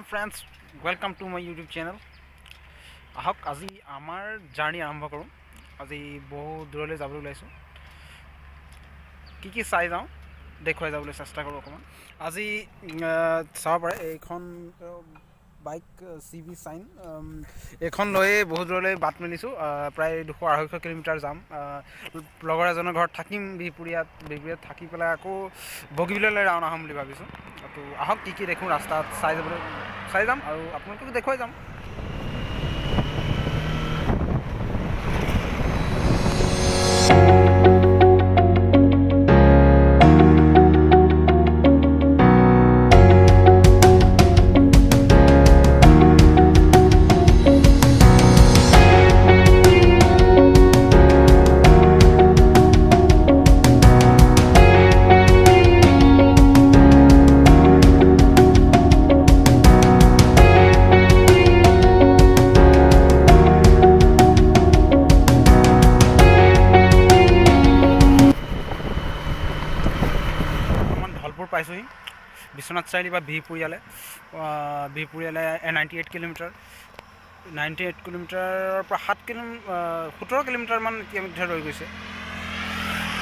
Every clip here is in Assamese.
Friends, welcome to my YouTube channel. আহক আজি আমাৰ জাৰ্নি আৰম্ভ কৰোঁ। আজি বহু দূৰলৈ যাবলৈ ওলাইছোঁ। কি চাই যাওঁ দেখুৱাই যাবলৈ চেষ্টা কৰোঁ অকণমান। আজি চাব পাৰে এইখন বাইক CB চাইন এইখন লৈয়ে বহুত দূৰলৈ বাট মেলিছোঁ। প্ৰায় 200-250 কিলোমিটাৰ যাম। লগৰ এজনৰ ঘৰত থাকিম বিহপুৰীয়াত থাকি পেলাই আকৌ বগীবিললৈ ৰাওনা হ'ম বুলি ভাবিছোঁ। তো আহক কি দেখোঁ ৰাস্তাত চাই যাম আৰু আপোনালোকক দেখুৱাই যাম। পাইছোঁহি বিশ্বনাথ চাৰিআলি বা বিহপুৰীয়ালৈ 98 কিলোমিটাৰ 98 কিলোমিটাৰৰ পৰা 17 কিলোমিটাৰমান ইতিমধ্যে ৰৈ গৈছে।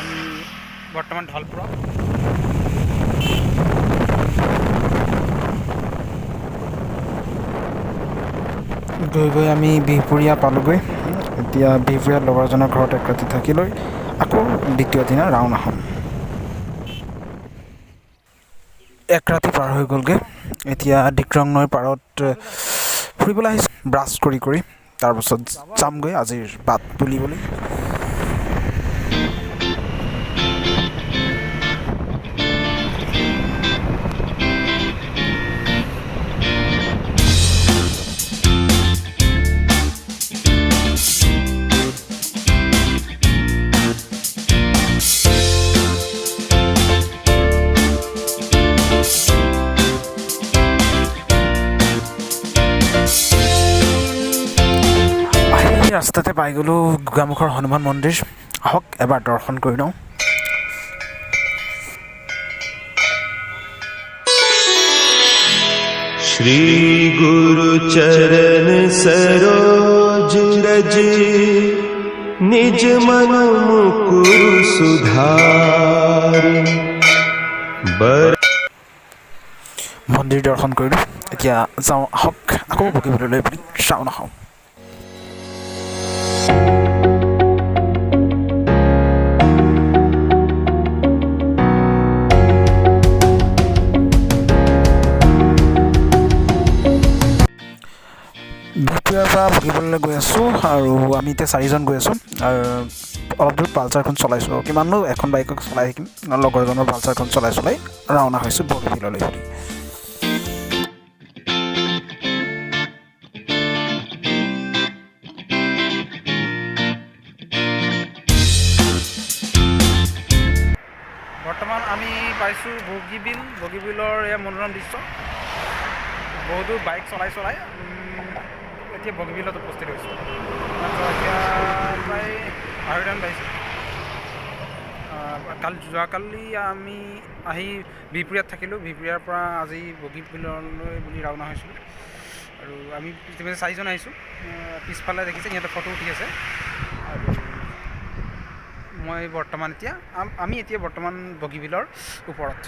আমি বৰ্তমান ঢলপুৰ গৈ আমি বিহপুৰীয়া পালোঁগৈ। এতিয়া বিহপুৰীয়াত লগৰজনৰ ঘৰত এক ৰাতি থাকি লৈ আকৌ দ্বিতীয় দিনা ৰাওনা হ'ম। এক ৰাতি পাৰ হৈ গ'লগৈ। এতিয়া ডিক্ৰং নৈৰ পাৰত ফুৰিবলৈ আহিছোঁ ব্ৰাছ কৰি তাৰপাছত যামগৈ আজিৰ বাট তুলিবলৈ। ৰাস্তাতে পাই গ'লোঁ গোগামুখৰ হনুমান মন্দিৰ। আহক এবাৰ দৰ্শন কৰি লওঁ। श्री गुरु चरण सरोज रज निज मन मुकुर सुधार। মন্দিৰ দৰ্শন কৰিলোঁ। এতিয়া যাওঁ আহক আকৌ বগীবিললৈ বুলি ৰাওনা হওঁ। বিহপুৰীয়াৰ পৰা বগীবিললৈ গৈ আছোঁ আৰু আমি এতিয়া 4জন গৈ আছোঁ। আৰু অলপ দূৰ পালচাৰখন চলাইছোঁ। কিমাননো এখন বাইকক চলাই থাকিম। লগৰজনৰ পালচাৰখন চলাই ৰাওনা হৈছোঁ বগীবিললৈ বুলি। বৰ্তমান আমি পাইছোঁ বগীবিলৰ এয়া মনোৰম দৃশ্য। বহুতো বাইক চলাই এতিয়া বগীবিলত উপস্থিত হৈছোঁ। এতিয়া প্ৰায় 2:30 বাজিছে। যোৱাকালি আমি আহি বিহপুৰীয়াত থাকিলোঁ। বিহপুৰীয়াৰ পৰা আজি বগীবিললৈ বুলি ৰাওনা হৈছিলোঁ। আৰু আমি ইতিমধ্যে 4জন আহিছোঁ। পিছফালে দেখিছে সিহঁতে ফটো উঠি আছে। আৰু আমি এতিয়া বৰ্তমান বগীবিলৰ ওপৰত।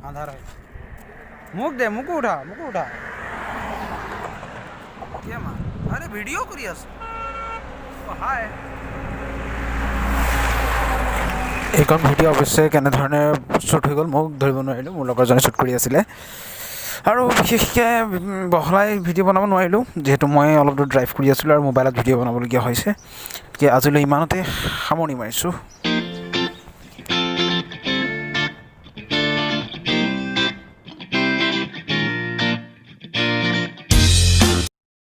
আন্ধাৰ হয়। মোকো উঠা আৰে ভিডিঅ' কৰি আছোঁ। হাই এইখন ভিডিঅ' অৱশ্যে কেনেধৰণে শ্বুট হৈ গ'ল মোক ধৰিব নোৱাৰিলোঁ। মোৰ লগৰজনে শ্বুট কৰি আছিলে আৰু বিশেষকৈ বহলাই ভিডিঅ' বনাব নোৱাৰিলোঁ যিহেতু মই অলপ দূৰ ড্ৰাইভ কৰি আছিলোঁ আৰু মোবাইলত ভিডিঅ' বনাবলগীয়া হৈছে। গতিকে আজিলৈ ইমানতে সামৰণি মাৰিছোঁ।